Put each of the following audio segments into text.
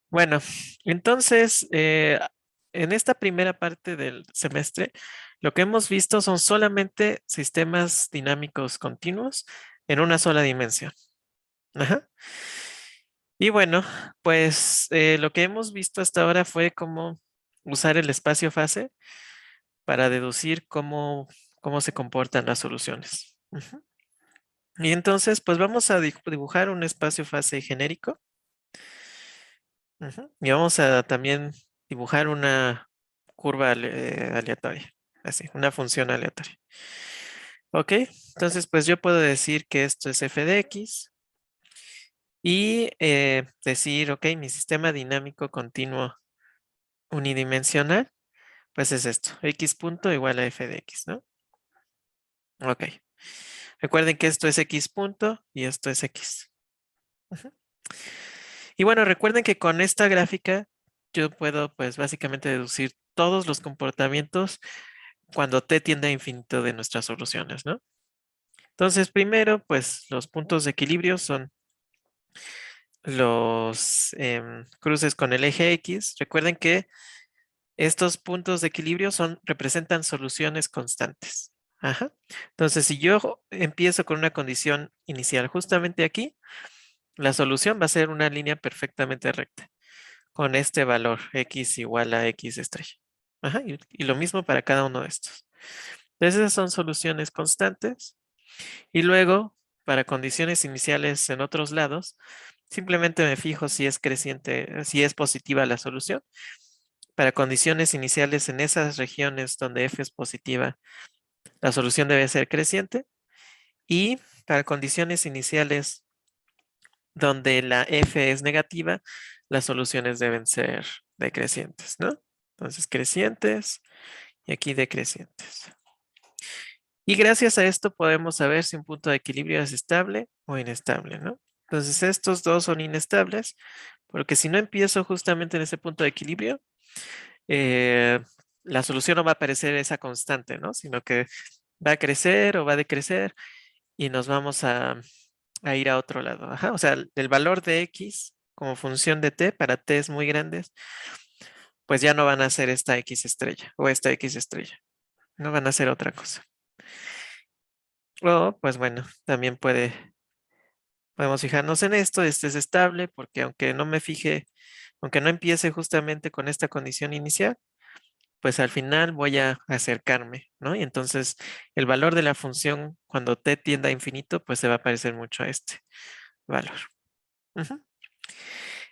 Bueno, entonces, en esta primera parte del semestre, lo que hemos visto son solamente sistemas dinámicos continuos en una sola dimensión. Ajá. Y bueno, pues lo que hemos visto hasta ahora fue cómo usar el espacio-fase para deducir cómo se comportan las soluciones. Ujú. Y entonces, pues vamos a dibujar un espacio-fase genérico. Ujú. Y vamos a también dibujar una curva aleatoria, así, una función aleatoria. Ok, entonces pues yo puedo decir que esto es f de x y decir, ok, mi sistema dinámico continuo unidimensional, pues es esto, x punto igual a f de x, ¿no? Ok, recuerden que esto es x punto y esto es x. Ujú. Y bueno, recuerden que con esta gráfica yo puedo pues básicamente deducir todos los comportamientos cuando t tiende a infinito de nuestras soluciones, ¿no? Entonces, primero, pues los puntos de equilibrio son los cruces con el eje X. Recuerden que estos puntos de equilibrio representan soluciones constantes. Ajá. Entonces, si yo empiezo con una condición inicial justamente aquí, la solución va a ser una línea perfectamente recta con este valor X igual a X estrella. Ajá. Y lo mismo para cada uno de estos. Entonces, esas son soluciones constantes. Y luego, para condiciones iniciales en otros lados, simplemente me fijo si es creciente, si es positiva la solución. Para condiciones iniciales en esas regiones donde f es positiva, la solución debe ser creciente. Y para condiciones iniciales donde la f es negativa, las soluciones deben ser decrecientes, ¿no? Entonces, crecientes y aquí decrecientes. Y gracias a esto podemos saber si un punto de equilibrio es estable o inestable, ¿no? Entonces estos dos son inestables, porque si no empiezo justamente en ese punto de equilibrio, eh, la solución no va a aparecer esa constante, ¿no? Sino que va a crecer o va a decrecer y nos vamos a ir a otro lado. Ajá. O sea, el valor de x como función de t para t es muy grandes, pues ya no van a ser esta x estrella o esta x estrella, no van a ser otra cosa. O, pues bueno, también podemos fijarnos en esto, este es estable porque aunque no me fije, aunque no empiece justamente con esta condición inicial, pues al final voy a acercarme, ¿no? Y entonces el valor de la función cuando t tienda a infinito, pues se va a parecer mucho a este valor. Ujú.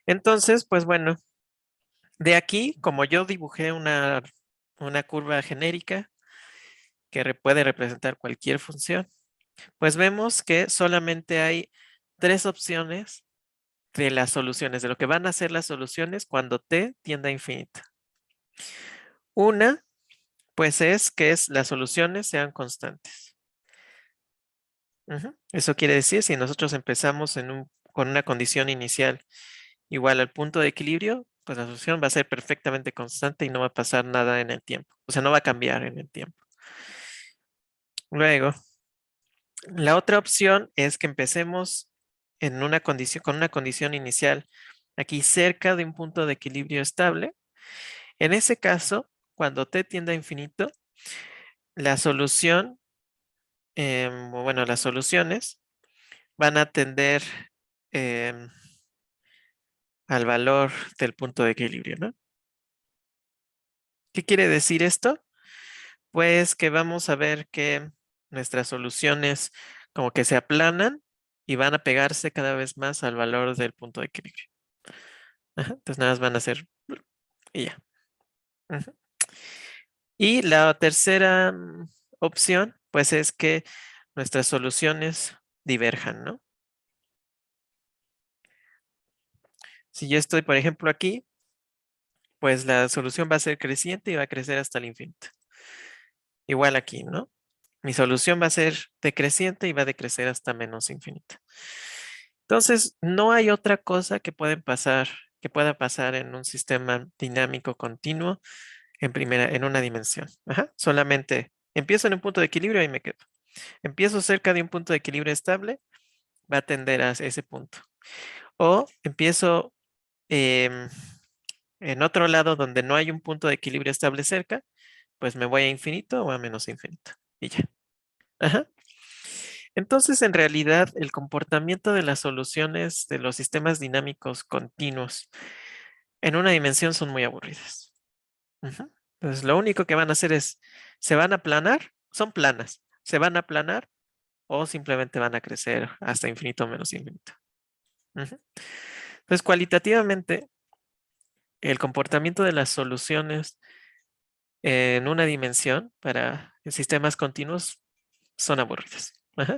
Entonces, pues bueno, de aquí, como yo dibujé una curva genérica que puede representar cualquier función, pues vemos que solamente hay tres opciones de las soluciones, de lo que van a ser las soluciones cuando t tienda a infinito. Una, pues es que las soluciones sean constantes. Ujú. Eso quiere decir, si nosotros empezamos con una condición inicial igual al punto de equilibrio, pues la solución va a ser perfectamente constante y no va a pasar nada en el tiempo. O sea, no va a cambiar en el tiempo. Luego, la otra opción es que empecemos con una condición inicial aquí cerca de un punto de equilibrio estable. En ese caso, cuando t tiende a infinito, la solución, o bueno, las soluciones van a tender em, al valor del punto de equilibrio, ¿no? ¿Qué quiere decir esto? Pues que vamos a ver que nuestras soluciones como que se aplanan y van a pegarse cada vez más al valor del punto de equilibrio. Ajá, entonces nada más van a ser y ya. Ujú. Y la tercera opción, pues es que nuestras soluciones diverjan, ¿no? Si yo estoy, por ejemplo, aquí, pues la solución va a ser creciente y va a crecer hasta el infinito. Igual aquí, ¿no? Mi solución va a ser decreciente y va a decrecer hasta menos infinito. Entonces, no hay otra cosa que pueda pasar en un sistema dinámico continuo en una dimensión. Ajá. Solamente empiezo en un punto de equilibrio y me quedo. Empiezo cerca de un punto de equilibrio estable, va a tender a ese punto. O empiezo em, en otro lado donde no hay un punto de equilibrio estable cerca, pues me voy a infinito o a menos infinito. Y ya. Ajá. Entonces, en realidad, el comportamiento de las soluciones de los sistemas dinámicos continuos en una dimensión son muy aburridas. Ujú. Entonces, lo único que van a hacer es, se van a aplanar, son planas, se van a aplanar o simplemente van a crecer hasta infinito o menos infinito. Ujú. Entonces, cualitativamente, el comportamiento de las soluciones en una dimensión para sistemas continuos son aburridas. Ajá.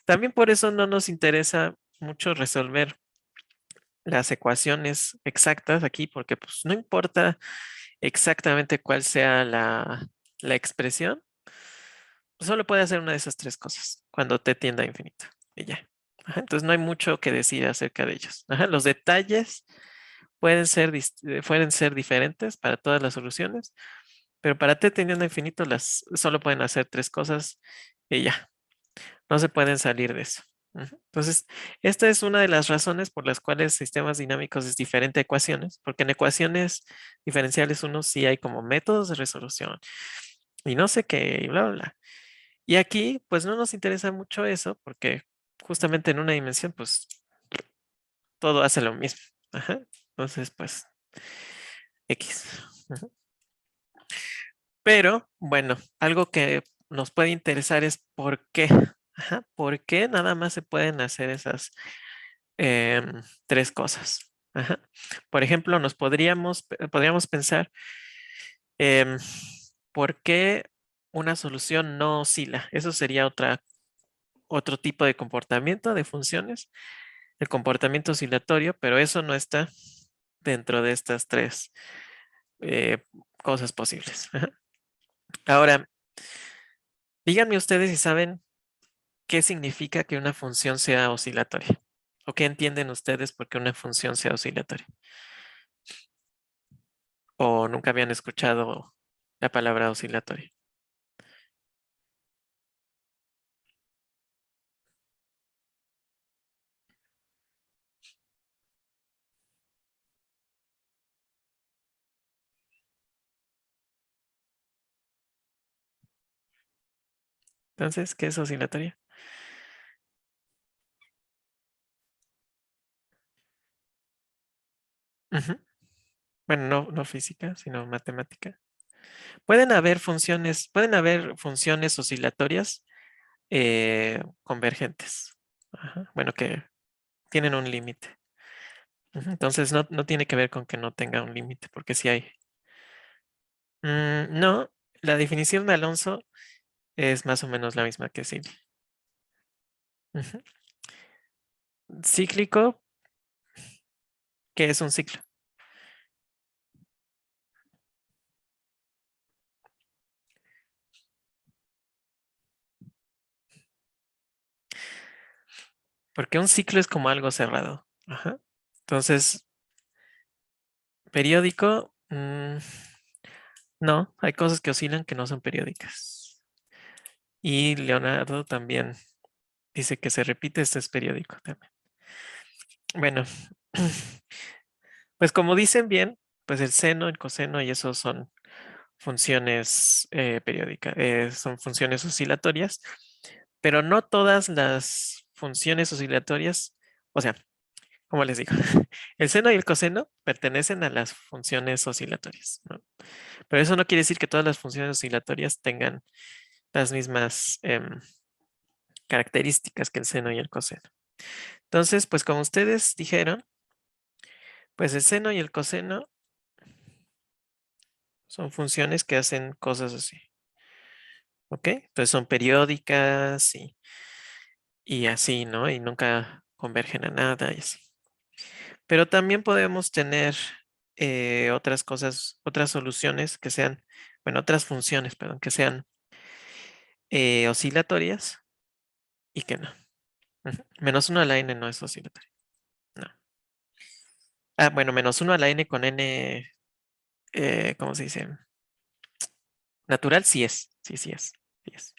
También por eso no nos interesa mucho resolver las ecuaciones exactas aquí, porque pues no importa exactamente cuál sea la expresión, solo puede hacer una de esas tres cosas cuando t tiende a infinito y ya. Ajá, entonces no hay mucho que decir acerca de ellos. Ajá, los detalles pueden ser diferentes para todas las soluciones, pero para t tendiendo a infinito las solo pueden hacer tres cosas y ya. No se pueden salir de eso. Ujú. Entonces, esta es una de las razones por las cuales sistemas dinámicos es diferente a ecuaciones, porque en ecuaciones diferenciales uno sí hay como métodos de resolución y no sé qué, y bla, bla, bla. Y aquí, pues no nos interesa mucho eso, porque justamente en una dimensión, pues todo hace lo mismo. Ajá. Entonces, pues, X. Ujú. Pero, bueno, algo que nos puede interesar es por qué. Ajá, ¿por qué nada más se pueden hacer esas tres cosas? Ajá. Por ejemplo, podríamos pensar em, ¿por qué una solución no oscila? Eso sería otro tipo de comportamiento de funciones, el comportamiento oscilatorio, pero eso no está dentro de estas tres eh, cosas posibles. Ajá. Ahora, díganme ustedes si saben qué significa que una función sea oscilatoria o qué entienden ustedes por qué una función sea oscilatoria. O nunca habían escuchado la palabra oscilatoria. Entonces, ¿qué es oscilatoria? Ujú. Bueno, no física, sino matemática. Pueden haber funciones oscilatorias convergentes. Ajá. Bueno, que tienen un límite. Ujú. Entonces, no tiene que ver con que no tenga un límite, porque sí hay. No, la definición de Alonso es más o menos la misma que sí. Ujú. Cíclico, ¿qué es un ciclo? Porque un ciclo es como algo cerrado. Ajá. Entonces, periódico, no, hay cosas que oscilan que no son periódicas. Y Leonardo también dice que se repite, esto es periódico también. Bueno, pues como dicen bien, pues el seno, el coseno y eso son funciones periódicas, son funciones oscilatorias, pero no todas las funciones oscilatorias, o sea, como les digo, el seno y el coseno pertenecen a las funciones oscilatorias, ¿no? Pero eso no quiere decir que todas las funciones oscilatorias tengan las mismas características que el seno y el coseno. Entonces, pues como ustedes dijeron, pues el seno y el coseno son funciones que hacen cosas así, ¿ok? Entonces son periódicas y así, ¿no? Y nunca convergen a nada y así. Pero también podemos tener otras cosas, otras soluciones que sean, bueno, otras funciones, perdón, que sean oscilatorias y que no. Ujú. Menos uno a la n no es oscilatorio. No. Ah, bueno, menos uno a la n con n, ¿cómo se dice? Natural sí es. Sí, sí es. Sí es.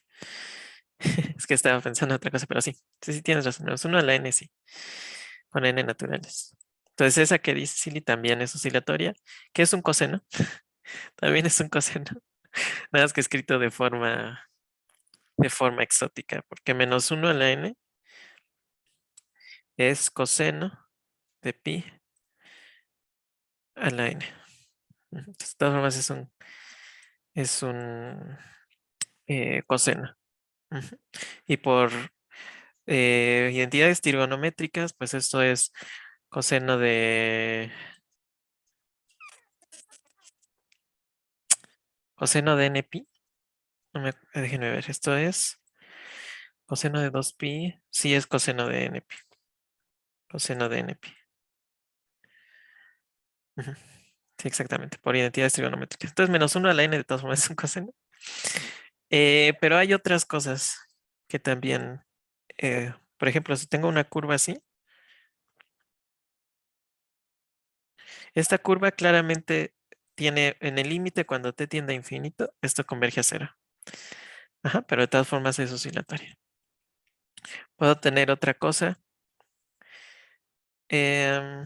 Es que estaba pensando en otra cosa, pero sí. Sí, sí tienes razón. Menos uno a la n sí. Con n naturales. Entonces esa que dice Silly también es oscilatoria. ¿Qué es un coseno? También es un coseno. Nada más que escrito de forma exótica, porque -1 a la n es coseno de pi a la n. Entonces, de todas formas es un coseno. Ujú. Y por identidades trigonométricas, pues esto es coseno de n pi. Déjenme ver, esto es coseno de 2pi. Sí, es coseno de n pi. Coseno de n pi. Ujú. Sí, exactamente, por identidades trigonométricas. Entonces, -1 a la n de todas formas es un coseno. Pero hay otras cosas que también, por ejemplo, si tengo una curva así, esta curva claramente tiene en el límite cuando t tiende a infinito, esto converge a cero. Ajá, pero de todas formas es oscilatoria. Puedo tener otra cosa. em,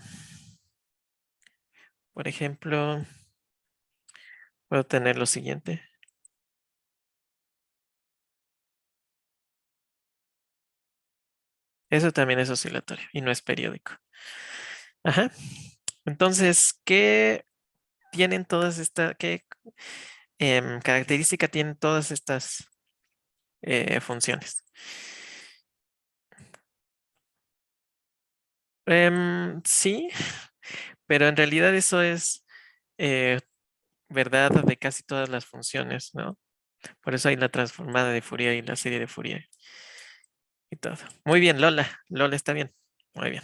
por ejemplo, puedo tener lo siguiente. Eso también es oscilatorio y no es periódico. Ajá. Entonces, ¿qué tienen todas estas, qué característica tienen todas estas funciones? Sí, pero en realidad eso es eh, verdad de casi todas las funciones, ¿no? Por eso hay la transformada de Fourier y la serie de Fourier y todo. Muy bien, Lola. Lola está bien. Muy bien.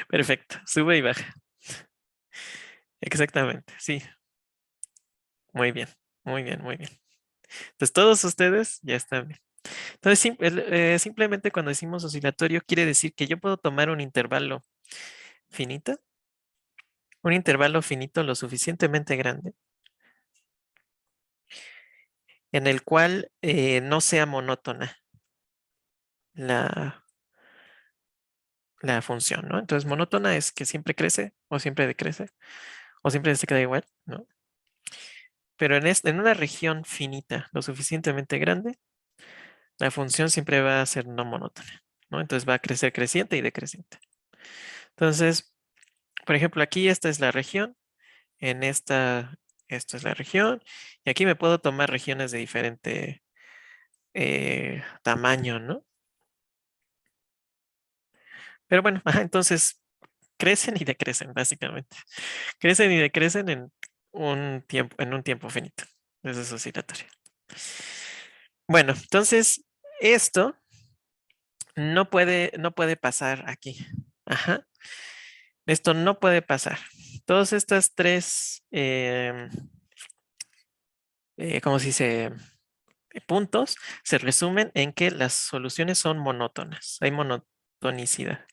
Perfecto. Sube y baja. Exactamente. Sí. Muy bien. Muy bien, muy bien. Entonces todos ustedes ya están bien. Entonces simplemente cuando decimos oscilatorio quiere decir que yo puedo tomar finito, un intervalo finito lo suficientemente grande en el cual no sea monótona la, la función, ¿no? Entonces, monótona es que siempre crece o siempre decrece o siempre se queda igual, ¿no? Pero en una región finita lo suficientemente grande, la función siempre va a ser no monótona, ¿no? Entonces va a crecer creciente y decreciente. Entonces, por ejemplo, aquí esta es la región, esto es la región, y aquí me puedo tomar regiones de diferente tamaño, ¿no? Pero bueno, entonces crecen y decrecen, básicamente. Crecen y decrecen en un tiempo finito. Eso es oscilatorio. Bueno, entonces esto no puede pasar aquí. Ajá. Esto no puede pasar. Todas estas tres, ¿cómo se dice? Puntos se resumen en que las soluciones son monótonas. Hay monotonicidad.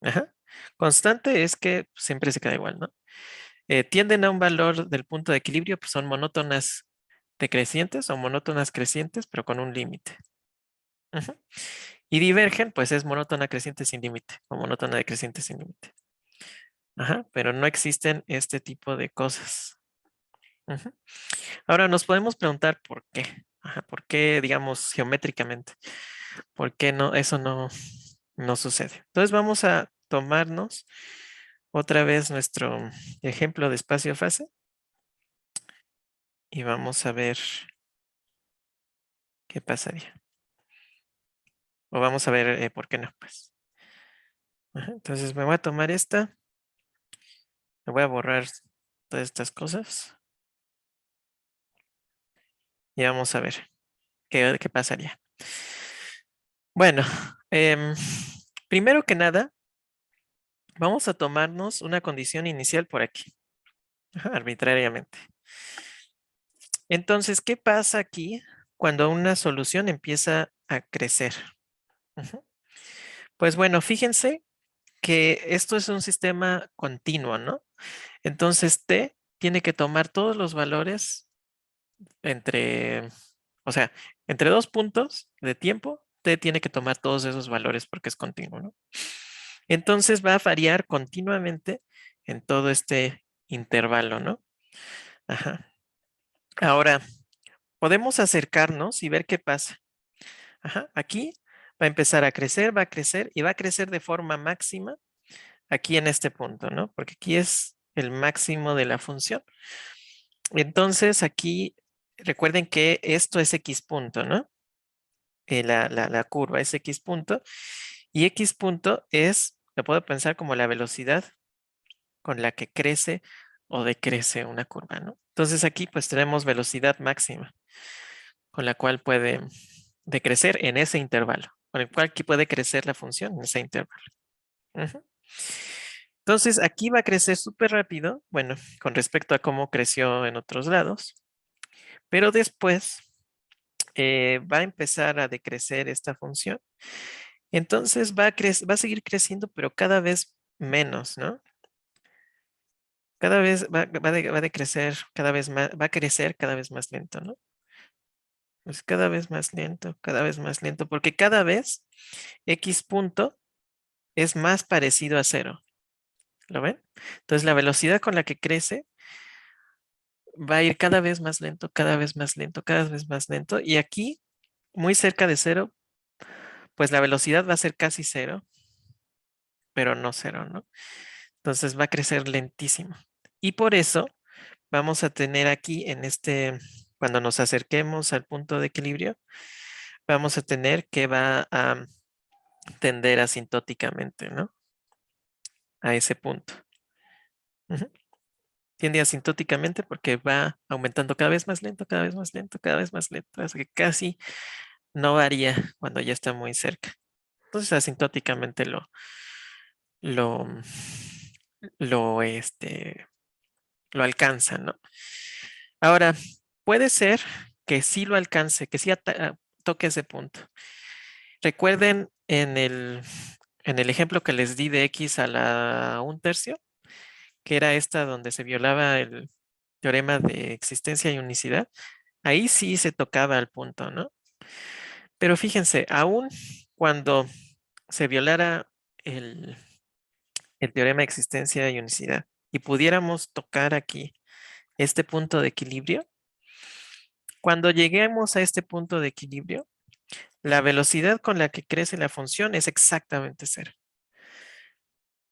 Ajá. Constante es que siempre se queda igual, ¿no? Tienden a un valor del punto de equilibrio, pues son monótonas decrecientes o monótonas crecientes, pero con un límite. Ujú. Y divergen, pues es monótona creciente sin límite o monótona decreciente sin límite. Ajá, pero no existen este tipo de cosas. Ujú. Ahora nos podemos preguntar por qué. Ajá, ¿por qué, digamos, geométricamente? ¿Por qué eso no sucede? Entonces vamos a tomarnos otra vez nuestro ejemplo de espacio-fase y vamos a ver qué pasaría. O vamos a ver por qué no, pues. Ajá, entonces me voy a tomar esta, me voy a borrar todas estas cosas y vamos a ver qué pasaría. Bueno, primero que nada, vamos a tomarnos una condición inicial por aquí, ajá, arbitrariamente. Entonces, ¿qué pasa aquí cuando una solución empieza a crecer? Ujú. Pues bueno, fíjense que esto es un sistema continuo, ¿no? Entonces, T tiene que tomar todos los valores entre, o sea, entre dos puntos de tiempo t tiene que tomar todos esos valores porque es continuo, ¿no? Entonces va a variar continuamente en todo este intervalo, ¿no? Ajá. Ahora, podemos acercarnos y ver qué pasa. Ajá. Aquí va a empezar a crecer, va a crecer y va a crecer de forma máxima aquí en este punto, ¿no? Porque aquí es el máximo de la función. Entonces aquí recuerden que esto es x punto, ¿no? La curva es x punto y x punto es, lo puedo pensar como la velocidad con la que crece o decrece una curva, ¿no? Entonces aquí pues tenemos velocidad máxima con la cual puede decrecer en ese intervalo, con el cual aquí puede crecer la función en ese intervalo. Ujú. Entonces aquí va a crecer súper rápido, bueno, con respecto a cómo creció en otros lados, pero después va a empezar a decrecer esta función. Entonces va a seguir creciendo, pero cada vez menos, ¿no? Cada vez va a decrecer cada vez más, va a crecer cada vez más lento, ¿no? Pues cada vez más lento, porque cada vez x punto es más parecido a cero. ¿Lo ven? Entonces la velocidad con la que crece va a ir cada vez más lento, cada vez más lento, cada vez más lento. Y aquí, muy cerca de cero, pues la velocidad va a ser casi cero, pero no cero, ¿no? Entonces va a crecer lentísimo. Y por eso vamos a tener aquí en este, cuando nos acerquemos al punto de equilibrio, vamos a tener que va a tender asintóticamente, ¿no? A ese punto. Ujú. Tiende asintóticamente porque va aumentando cada vez más lento, cada vez más lento, cada vez más lento, hasta que casi no varía cuando ya está muy cerca. Entonces asintóticamente lo, lo, este, lo alcanza, ¿no? Ahora, puede ser que sí lo alcance, que sí toque ese punto. Recuerden en el ejemplo que les di de x a la 1/3, que era esta donde se violaba el teorema de existencia y unicidad. Ahí sí se tocaba al punto, ¿no? Pero fíjense, aún cuando se violara el, el teorema de existencia y unicidad y pudiéramos tocar aquí este punto de equilibrio, cuando lleguemos a este punto de equilibrio, la velocidad con la que crece la función es exactamente cero.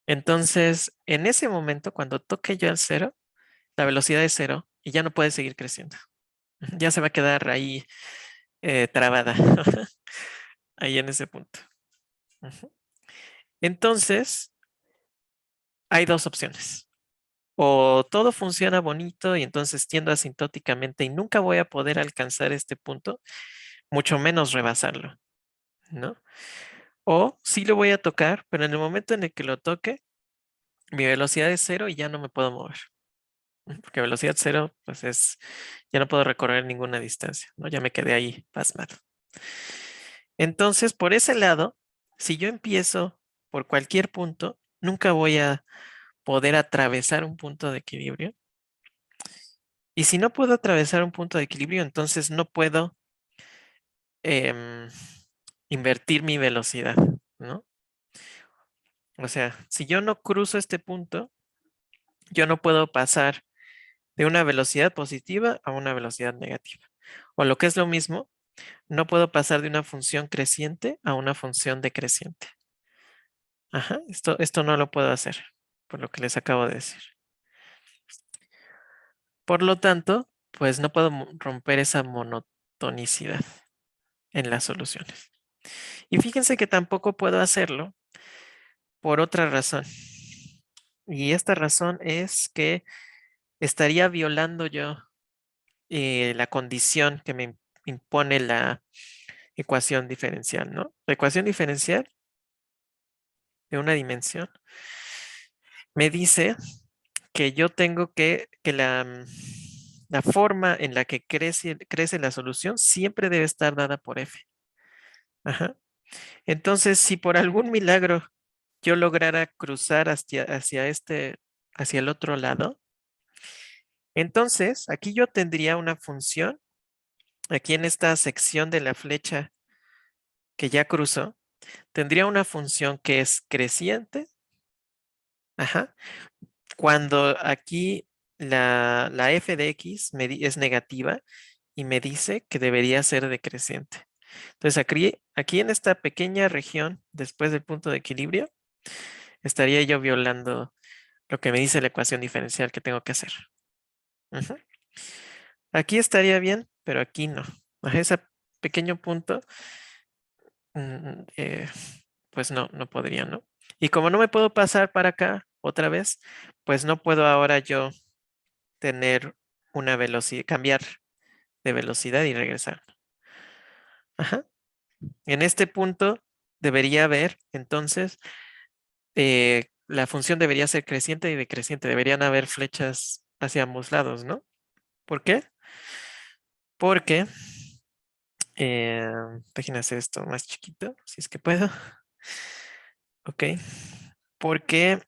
Entonces, en ese momento, cuando toque yo al cero, la velocidad es cero y ya no puede seguir creciendo. Ya se va a quedar ahí trabada, ahí en ese punto. Ujú. Entonces, hay dos opciones. O todo funciona bonito y entonces tiendo asintóticamente y nunca voy a poder alcanzar este punto, mucho menos rebasarlo, ¿no? O sí lo voy a tocar, pero en el momento en el que lo toque, mi velocidad es cero y ya no me puedo mover. Porque velocidad cero, pues ya no puedo recorrer ninguna distancia, ¿no? Ya me quedé ahí pasmado. Entonces, por ese lado, si yo empiezo por cualquier punto, nunca voy a poder atravesar un punto de equilibrio. Y si no puedo atravesar un punto de equilibrio, entonces no puedo em, invertir mi velocidad, ¿no? O sea, si yo no cruzo este punto, yo no puedo pasar de una velocidad positiva a una velocidad negativa. O lo que es lo mismo, no puedo pasar de una función creciente a una función decreciente. Ajá, esto no lo puedo hacer, por lo que les acabo de decir. Por lo tanto, pues no puedo romper esa monotonicidad en las soluciones. Y fíjense que tampoco puedo hacerlo por otra razón. Y esta razón es que estaría violando yo la condición que me impone la ecuación diferencial, ¿no? La ecuación diferencial de una dimensión me dice que yo tengo que la forma en la que crece la solución siempre debe estar dada por f. Ajá. Entonces, si por algún milagro yo lograra cruzar hacia el otro lado, entonces aquí yo tendría una función, aquí en esta sección de la flecha que ya cruzó, tendría una función que es creciente. Ajá. Cuando aquí la f de x es negativa y me dice que debería ser decreciente. Entonces aquí en esta pequeña región, después del punto de equilibrio, estaría yo violando lo que me dice la ecuación diferencial que tengo que hacer. Ujú. Aquí estaría bien, pero aquí no. A ese pequeño punto, pues no podría, ¿no? Y como no me puedo pasar para acá otra vez, pues no puedo ahora yo tener una velocidad, cambiar de velocidad y regresar. Ajá. En este punto debería haber, entonces, la función debería ser creciente y decreciente. Deberían haber flechas hacia ambos lados, ¿no? ¿Por qué? Porque, eh, déjenme hacer esto más chiquito, si es que puedo. Ok. Porque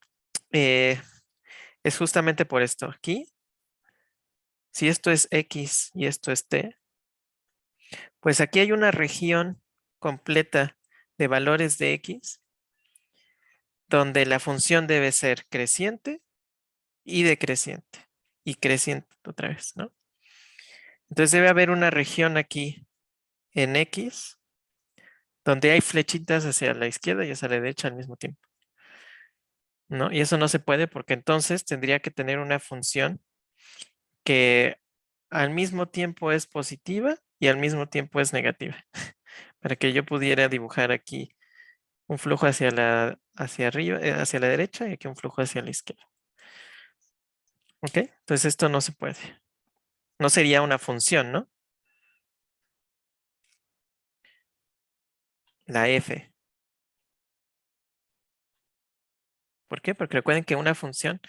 eh, es justamente por esto. Aquí, si esto es X y esto es T, pues aquí hay una región completa de valores de X donde la función debe ser creciente y decreciente y creciente otra vez, ¿no? Entonces debe haber una región aquí en X donde hay flechitas hacia la izquierda y hacia la derecha al mismo tiempo, ¿no? Y eso no se puede porque entonces tendría que tener una función que al mismo tiempo es positiva y al mismo tiempo es negativa, para que yo pudiera dibujar aquí un flujo hacia arriba, hacia la derecha y aquí un flujo hacia la izquierda. ¿Ok? Entonces esto no se puede. No sería una función, ¿no? La f. ¿Por qué? Porque recuerden que una función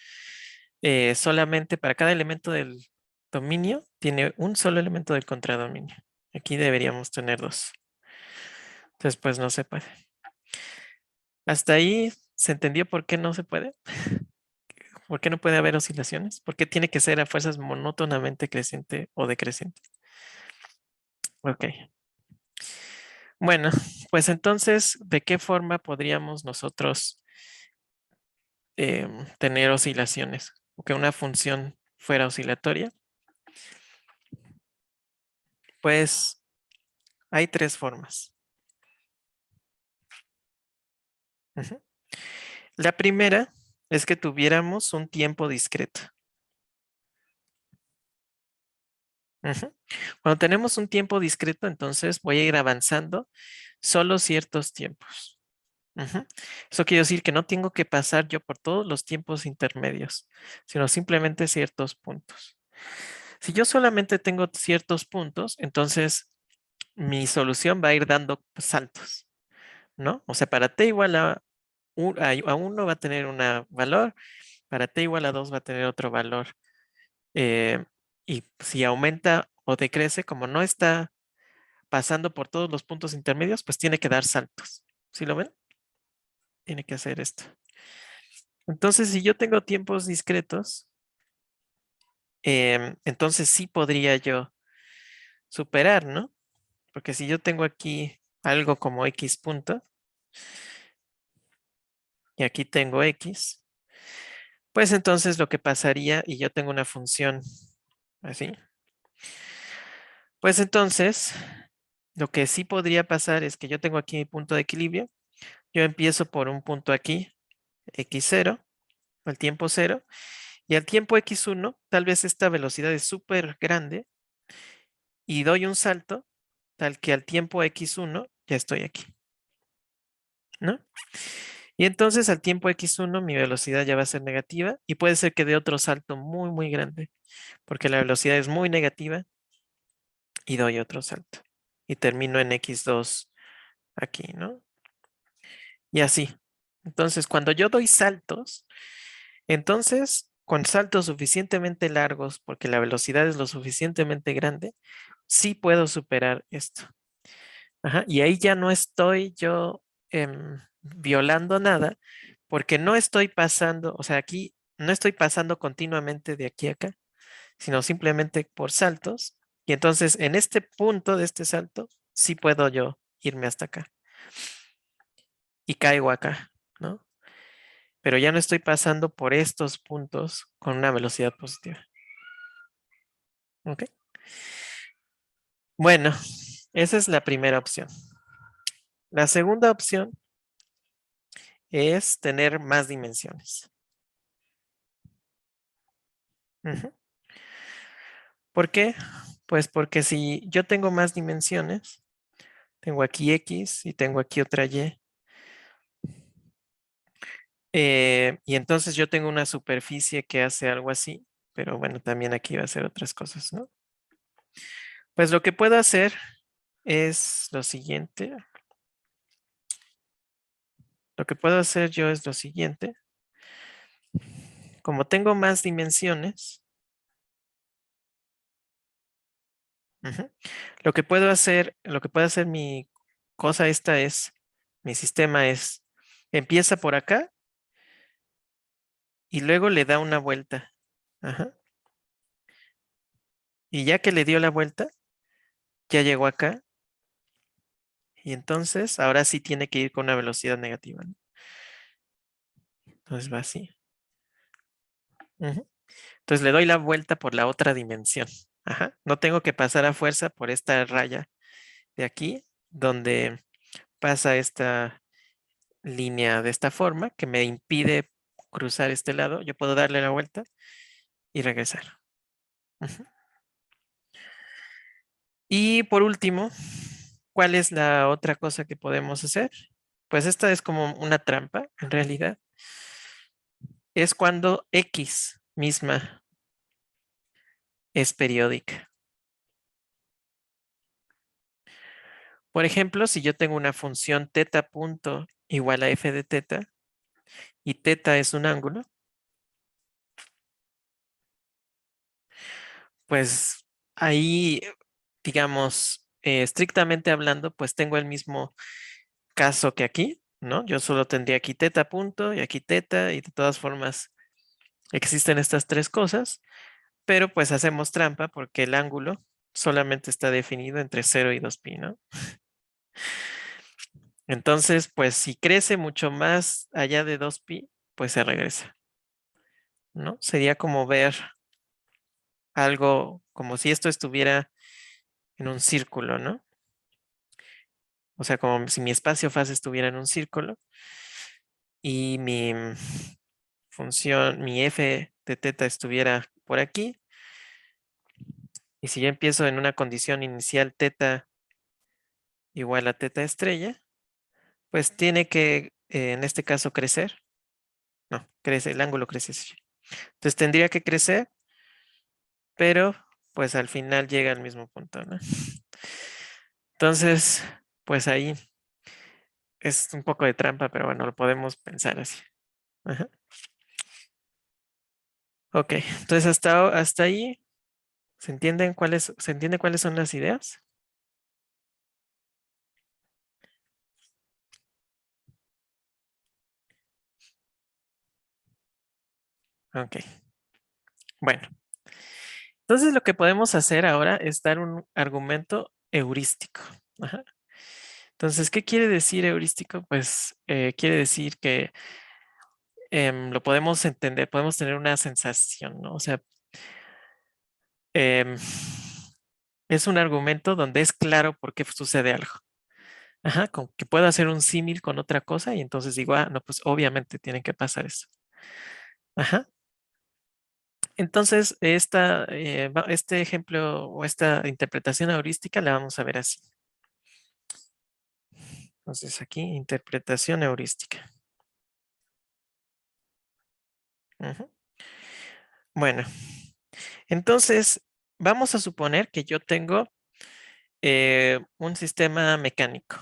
solamente para cada elemento del dominio tiene un solo elemento del contradominio. Aquí deberíamos tener dos. Entonces, pues no se puede. Hasta ahí se entendió por qué no se puede. ¿Por qué no puede haber oscilaciones? ¿Por qué tiene que ser a fuerzas monótonamente creciente o decreciente? Ok. Bueno, pues entonces, ¿de qué forma podríamos nosotros tener oscilaciones? O que una función fuera oscilatoria. Pues hay tres formas. Ujú. La primera es que tuviéramos un tiempo discreto. Ujú. Cuando tenemos un tiempo discreto, entonces voy a ir avanzando solo ciertos tiempos. Ujú. Eso quiere decir que no tengo que pasar yo por todos los tiempos intermedios, sino simplemente ciertos puntos. Si yo solamente tengo ciertos puntos, entonces mi solución va a ir dando saltos, ¿no? O sea, para t igual a 1 va a tener un valor, para t igual a 2 va a tener otro valor. eh, y si aumenta o decrece, como no está pasando por todos los puntos intermedios, pues tiene que dar saltos. ¿Sí lo ven? Tiene que hacer esto. Entonces, si yo tengo tiempos discretos, entonces sí podría yo superar, ¿no? Porque si yo tengo aquí algo como x punto y aquí tengo x, pues entonces lo que pasaría, y yo tengo una función así, pues entonces lo que sí podría pasar es que yo tengo aquí mi punto de equilibrio, yo empiezo por un punto aquí, x0, al tiempo 0, y al tiempo x1, tal vez esta velocidad es súper grande y doy un salto tal que al tiempo x1 ya estoy aquí, ¿no? Y entonces al tiempo x1 mi velocidad ya va a ser negativa y puede ser que dé otro salto muy grande porque la velocidad es muy negativa y doy otro salto y termino en x2 aquí, ¿no? Y así. Entonces cuando yo doy saltos, entonces con saltos suficientemente largos porque la velocidad es lo suficientemente grande, sí puedo superar esto. Ajá, y ahí ya no estoy yo violando nada porque no estoy pasando, o sea, aquí no estoy pasando continuamente de aquí a acá, sino simplemente por saltos. Y entonces en este punto de este salto, sí puedo yo irme hasta acá. y caigo acá, ¿no? Pero ya no estoy pasando por estos puntos con una velocidad positiva. ¿Ok? Bueno, esa es la primera opción. La segunda opción es tener más dimensiones. Ujú. ¿Por qué? Pues porque si yo tengo más dimensiones, tengo aquí X y tengo aquí otra Y, y entonces yo tengo una superficie que hace algo así, pero bueno, también aquí va a hacer otras cosas, ¿no? Pues lo que puedo hacer es lo siguiente. Lo que puedo hacer yo es lo siguiente. Como tengo más dimensiones, ujú, lo que puede hacer mi cosa esta es, mi sistema es, empieza por acá y luego le da una vuelta. Ajá. Y ya que le dio la vuelta, ya llegó acá y entonces ahora sí tiene que ir con una velocidad negativa, ¿no? Entonces va así. Ujú. Entonces le doy la vuelta por la otra dimensión. Ajá. No tengo que pasar a fuerza por esta raya de aquí, donde pasa esta línea de esta forma que me impide cruzar este lado. Yo puedo darle la vuelta y regresar. Ujú. Y por último, ¿cuál es la otra cosa que podemos hacer? Pues esta es como una trampa, en realidad. Es cuando X misma es periódica. Por ejemplo, si yo tengo una función teta punto igual a f de teta y teta es un ángulo, pues ahí, digamos, estrictamente hablando, pues tengo el mismo caso que aquí, ¿no? Yo solo tendría aquí teta punto y aquí teta y de todas formas existen estas tres cosas, pero pues hacemos trampa porque el ángulo solamente está definido entre 0 y 2pi, ¿no? Entonces, pues si crece mucho más allá de 2pi, pues se regresa, ¿no? Sería como ver algo como si esto estuviera en un círculo, ¿no? O sea, como si mi espacio fase estuviera en un círculo y mi función, mi f de teta estuviera por aquí. Y si yo empiezo en una condición inicial teta igual a teta estrella, pues tiene que, en este caso, crecer. No, crece, el ángulo crece así. Entonces tendría que crecer, pero pues al final llega al mismo punto, ¿no? Entonces, pues ahí es un poco de trampa, pero bueno, lo podemos pensar así. Ajá. Ok, entonces hasta ahí, ¿se entiende cuáles son las ideas? Ok, bueno. Entonces lo que podemos hacer ahora es dar un argumento heurístico. Ajá. Entonces, ¿qué quiere decir heurístico? Pues quiere decir que lo podemos entender, podemos tener una sensación, ¿no? O sea, em, es un argumento donde es claro por qué sucede algo. Ajá, con que puedo hacer un símil con otra cosa y entonces digo, ah, no, pues obviamente tiene que pasar eso. Ajá. Entonces, este ejemplo o esta interpretación heurística la vamos a ver así. Entonces, aquí, interpretación heurística. Ujú. Bueno, entonces, vamos a suponer que yo tengo un sistema mecánico.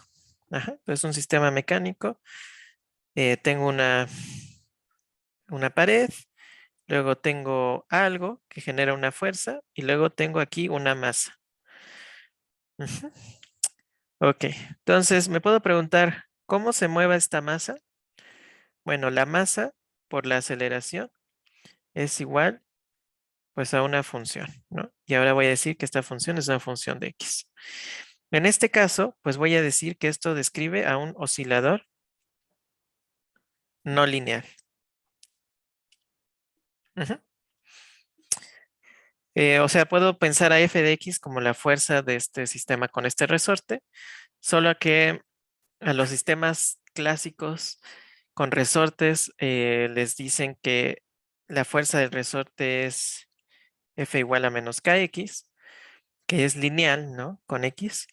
Ajá, entonces, un sistema mecánico. Tengo una pared, luego tengo algo que genera una fuerza y luego tengo aquí una masa. Ujú. Ok, entonces me puedo preguntar, ¿cómo se mueve esta masa? Bueno, la masa por la aceleración es igual pues a una función, ¿no? Y ahora voy a decir que esta función es una función de x. En este caso, pues voy a decir que esto describe a un oscilador no lineal. Ujú. O sea, puedo pensar a f de x como la fuerza de este sistema con este resorte, solo que a los sistemas clásicos con resortes les dicen que la fuerza del resorte es F igual a menos kx, que es lineal, ¿no? Con x.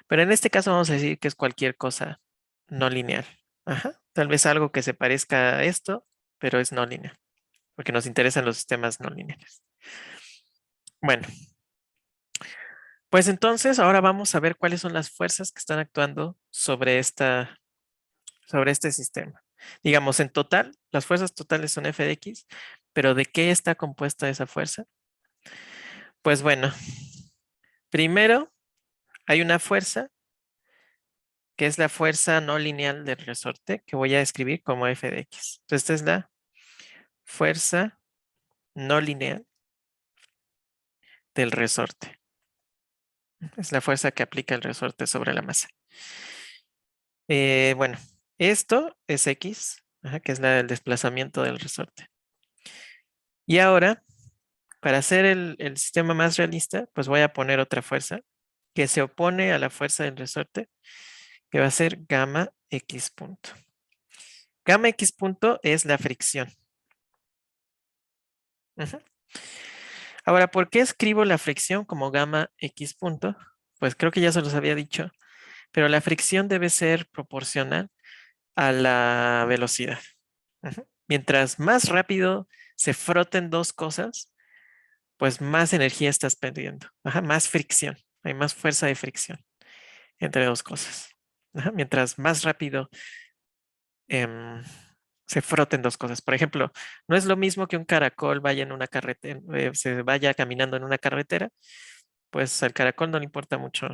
Pero en este caso vamos a decir que es cualquier cosa no lineal. Ajá. Tal vez algo que se parezca a esto, pero es no lineal, porque nos interesan los sistemas no lineales. Bueno, pues entonces ahora vamos a ver cuáles son las fuerzas que están actuando sobre este sistema. Digamos, en total, las fuerzas totales son F de X, pero ¿de qué está compuesta esa fuerza? Pues bueno, primero hay una fuerza que es la fuerza no lineal del resorte, que voy a escribir como F de X. Entonces, esta es la fuerza no lineal del resorte. Es la fuerza que aplica el resorte sobre la masa. Bueno, esto es X, ajá, que es el desplazamiento del resorte. Y ahora, para hacer el sistema más realista, pues voy a poner otra fuerza que se opone a la fuerza del resorte, que va a ser gamma X punto. Gamma X punto es la fricción. Ujú. Ahora, ¿por qué escribo la fricción como gamma X punto? Pues creo que ya se los había dicho, pero la fricción debe ser proporcional a la velocidad. Ujú. Mientras más rápido se froten dos cosas, pues más energía estás perdiendo. Ajá, más fricción. Hay más fuerza de fricción entre dos cosas. Ajá, mientras más rápido em, se froten dos cosas. Por ejemplo, no es lo mismo que un caracol vaya en una carretera, se vaya caminando en una carretera, pues al caracol no le importa mucho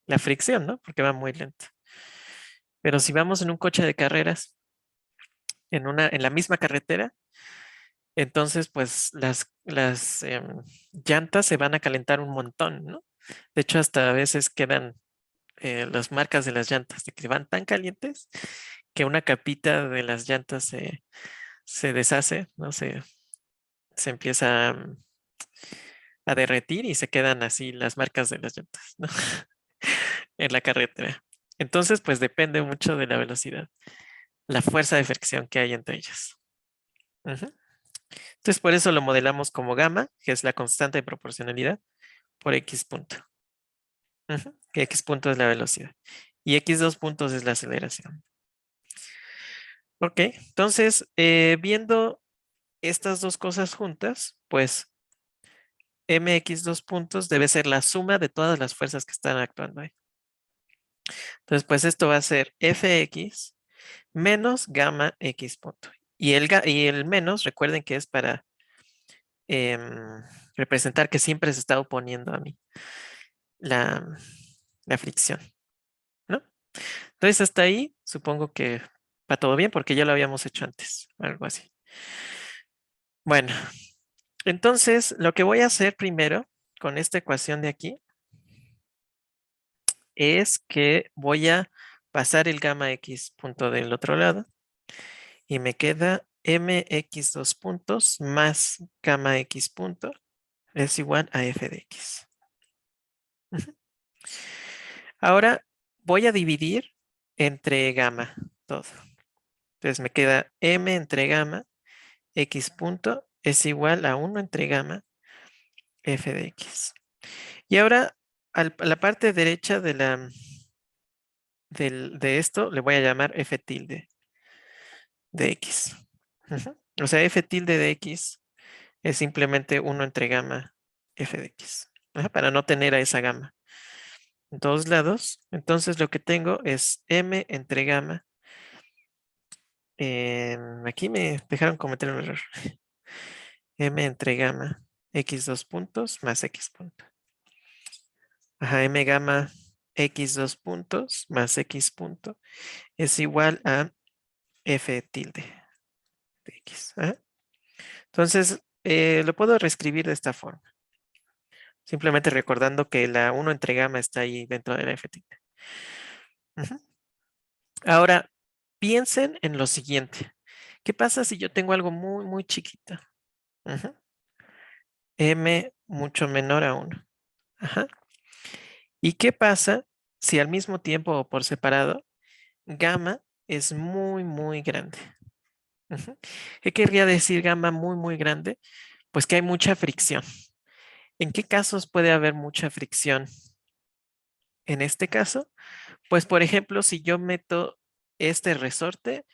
la fricción, ¿no? Porque va muy lento. Pero si vamos en un coche de carreras, en la misma carretera, entonces pues las llantas se van a calentar un montón, ¿no? De hecho, hasta a veces quedan las marcas de las llantas, de que van tan calientes que una capita de las llantas se deshace, ¿no? Se empieza a derretir y se quedan así las marcas de las llantas, ¿no? En la carretera. Entonces, pues depende mucho de la velocidad, la fuerza de fricción que hay entre ellas. Ujú. Entonces, por eso lo modelamos como gamma, que es la constante de proporcionalidad, por X punto. Ujú. Que X punto es la velocidad. Y X dos puntos es la aceleración. Ok, entonces, viendo estas dos cosas juntas, pues mx dos puntos debe ser la suma de todas las fuerzas que están actuando ahí. Entonces, pues esto va a ser fx menos gamma x punto. Y el menos, recuerden que es para representar que siempre se está oponiendo a mí la, la fricción, ¿no? Entonces, hasta ahí supongo que va todo bien porque ya lo habíamos hecho antes, algo así. Bueno, entonces lo que voy a hacer primero con esta ecuación de aquí es que voy a pasar el gamma x punto del otro lado y me queda mx dos puntos más gamma x punto es igual a f de x. Ujú. Ahora voy a dividir entre gamma todo. Entonces me queda m entre gamma x punto es igual a 1 entre gamma f de x. Y ahora a la parte derecha de esto le voy a llamar f tilde de x. Ujú. O sea, f tilde de x es simplemente 1 entre gamma f de x. Ajá, para no tener a esa gamma en todos lados. Entonces lo que tengo es m entre gamma. Aquí me dejaron cometer un error. M entre gamma x dos puntos más x punto. Ajá, m gamma x dos puntos más x punto es igual a f tilde de x. Ajá. Entonces, lo puedo reescribir de esta forma. Simplemente recordando que la 1 entre gamma está ahí dentro de la f tilde. Ujú. Ahora, piensen en lo siguiente. ¿Qué pasa si yo tengo algo muy, muy chiquito? Ujú. M mucho menor a 1. Ajá. ¿Y qué pasa si al mismo tiempo o por separado gamma es muy, muy grande? Ujú. ¿Qué querría decir gamma muy, muy grande? Pues que hay mucha fricción. ¿En qué casos puede haber mucha fricción? En este caso, pues por ejemplo, si yo meto este resorte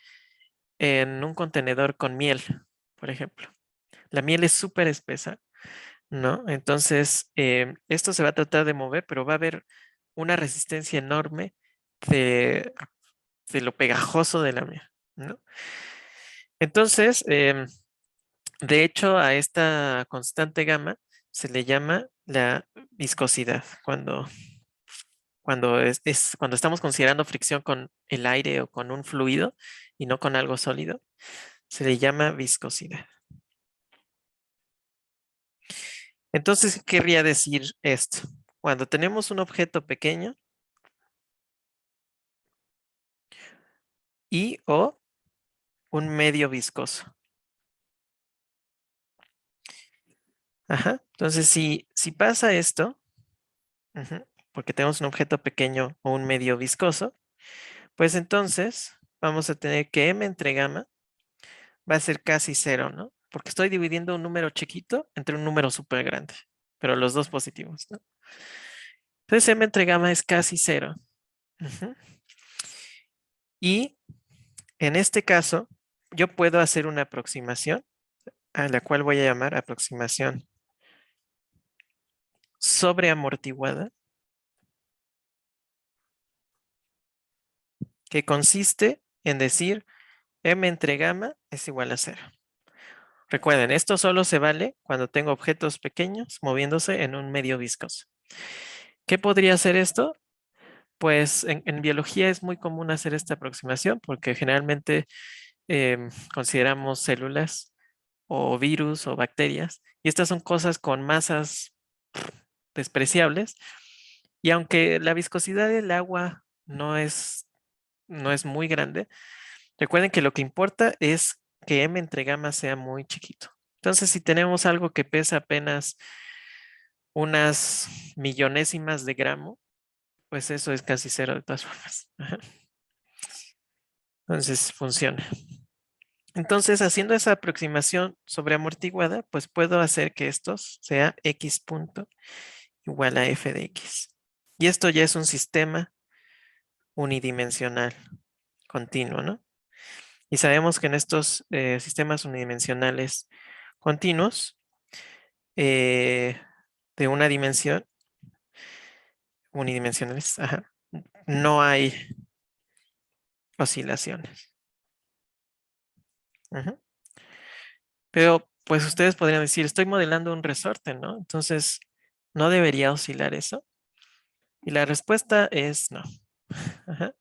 en un contenedor con miel, por ejemplo. La miel es súper espesa, ¿no? Entonces, esto se va a tratar de mover, pero va a haber una resistencia enorme de, de lo pegajoso de la miel, ¿no? Entonces, de hecho, a esta constante gamma se le llama la viscosidad. Cuando estamos considerando fricción con el aire o con un fluido y no con algo sólido, se le llama viscosidad. Entonces, ¿qué querría decir esto? Cuando tenemos un objeto pequeño y o un medio viscoso. Ajá. Entonces, si pasa esto, ujú, porque tenemos un objeto pequeño o un medio viscoso, pues entonces vamos a tener que m entre gamma va a ser casi cero, ¿no? Porque estoy dividiendo un número chiquito entre un número súper grande, pero los dos positivos, ¿no? Entonces m entre gamma es casi cero. Ujú. Y en este caso, yo puedo hacer una aproximación a la cual voy a llamar aproximación sobreamortiguada, que consiste en decir m entre gamma es igual a cero. Recuerden, esto solo se vale cuando tengo objetos pequeños moviéndose en un medio viscoso. ¿Qué podría hacer esto? Pues en biología es muy común hacer esta aproximación porque generalmente consideramos células o virus o bacterias y estas son cosas con masas despreciables y aunque la viscosidad del agua no es muy grande, recuerden que lo que importa es que m entre gamma sea muy chiquito. Entonces, si tenemos algo que pesa apenas unas millonésimas de gramo, pues eso es casi cero de todas formas. Ajá. Entonces, funciona. Entonces, haciendo esa aproximación sobre amortiguada, pues puedo hacer que esto sea x punto igual a f de x. Y esto ya es un sistema unidimensional continuo, ¿no? Y sabemos que en estos sistemas unidimensionales continuos eh, de una dimensión, unidimensionales, ajá, no hay oscilaciones. Ujú. Pero pues ustedes podrían decir, estoy modelando un resorte, ¿no? Entonces, ¿no debería oscilar eso? Y la respuesta es no. Ajá.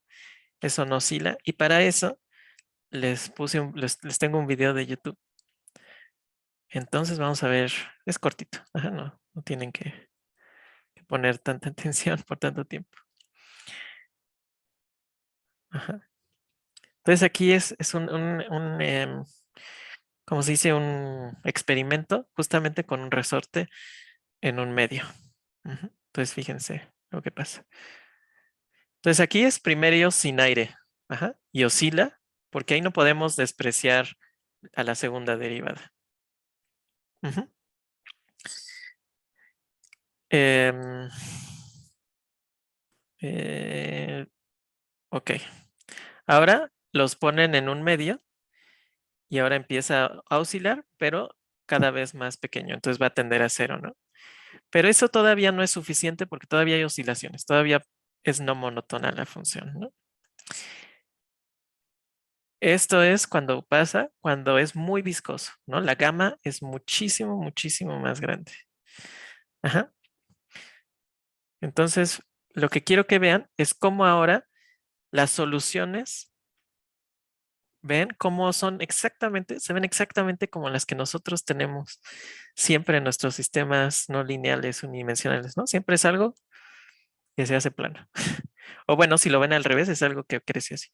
Eso no oscila. Y para eso les tengo un video de YouTube. Entonces vamos a ver, es cortito. Ajá, no tienen que poner tanta atención por tanto tiempo. Ajá. Entonces aquí es como se dice, un experimento justamente con un resorte en un medio. Ujú. Entonces fíjense lo que pasa. Entonces aquí es primero sin aire. Ajá. Y oscila, porque ahí no podemos despreciar a la segunda derivada. Ujú. Em, eh, ok. Ahora los ponen en un medio y ahora empieza a oscilar, pero cada vez más pequeño. Entonces va a tender a cero, ¿no? Pero eso todavía no es suficiente porque todavía hay oscilaciones. Todavía es no monótona la función, ¿no? Esto es cuando pasa, cuando es muy viscoso, ¿no? La gama es muchísimo, muchísimo más grande. Ajá. Entonces, lo que quiero que vean es cómo ahora las soluciones ¿Ven cómo son exactamente, se ven exactamente como las que nosotros tenemos siempre en nuestros sistemas no lineales unidimensionales, ¿no? Siempre es algo que se hace plano. O bueno, si lo ven al revés, es algo que crece así.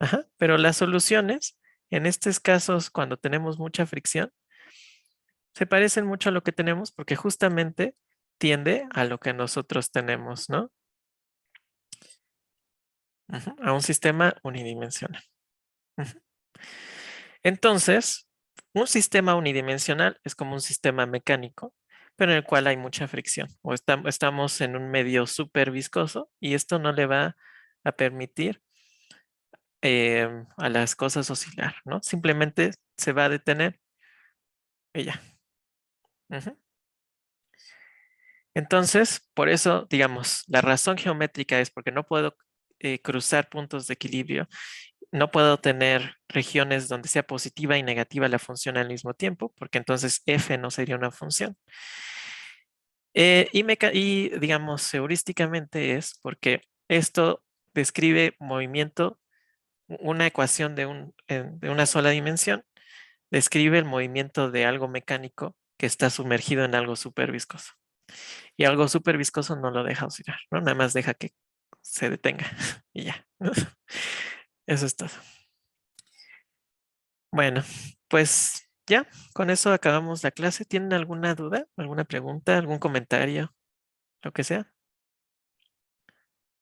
Ajá. Pero las soluciones, en estos casos, cuando tenemos mucha fricción, se parecen mucho a lo que tenemos porque justamente tiende a lo que nosotros tenemos, ¿no? Ujú, a un sistema unidimensional. Ujú. Entonces, un sistema unidimensional es como un sistema mecánico, pero en el cual hay mucha fricción o estamos en un medio súper viscoso y esto no le va a permitir a las cosas oscilar, ¿no? Simplemente se va a detener y ya. Ujú. Entonces, por eso, digamos, la razón geométrica es porque no puedo cruzar puntos de equilibrio, no puedo tener regiones donde sea positiva y negativa la función al mismo tiempo, porque entonces f no sería una función. Y digamos, heurísticamente es porque esto describe movimiento, una ecuación de una sola dimensión, describe el movimiento de algo mecánico que está sumergido en algo súper viscoso. Y algo súper viscoso no lo deja oscilar, ¿no? Nada más deja que se detenga y ya. Eso es todo. Bueno, pues ya, con eso acabamos la clase. ¿Tienen alguna duda, alguna pregunta, algún comentario, lo que sea?